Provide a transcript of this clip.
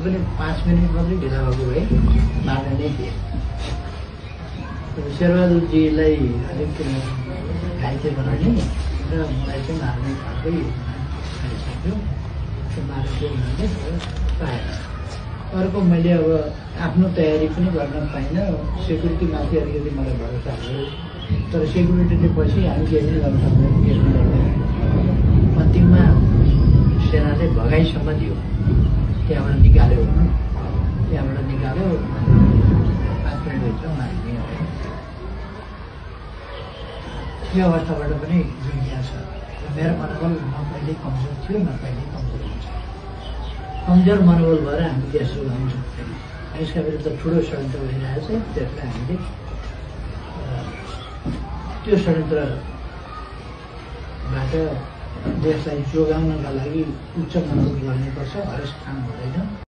पनि 5 मिनट मात्रै ढिला भएको भए मार्ने नै थिए। शेरबहादुरजीलाई अलिक घाइते बनाउने र मलाई चाहिँ मार्ने खालकै आइसक्यो। त्यो मारेको हुनाले पाएन। अर्को मैले अब आफ्नो तयारी पनि गर्न पाइनँ। सेक्युरिटीमाथि अलिकति मलाई भरोसा भयो, तर सेक्युरिटीले पछि हामी केही पनि गर्न सक्दैनौँ, केही पनि गर्दैन। अन्तिममा सेनाले भगाइसम्म दियो, त्यहाँबाट निकाल्यो। 5 मिनटभित्र मारिदियो। यो अवस्थाबाट पनि दुनिया छ। मेरो मनोबल न कहिल्यै कमजोर थियो, न कहिल्यै कमजोर हुन्छ। कमजोर मनोबल भएर हामी देश जोगाउन सक्दैनौँ। यसका विरुद्ध ठुलो षड्यन्त्र भइरहेछ। त्यसलाई हामीले त्यो षड्यन्त्रबाट देशलाई जोगाउनका लागि उच्च मनोबल गर्नुपर्छ। हरेस ठाउँ हुँदैन।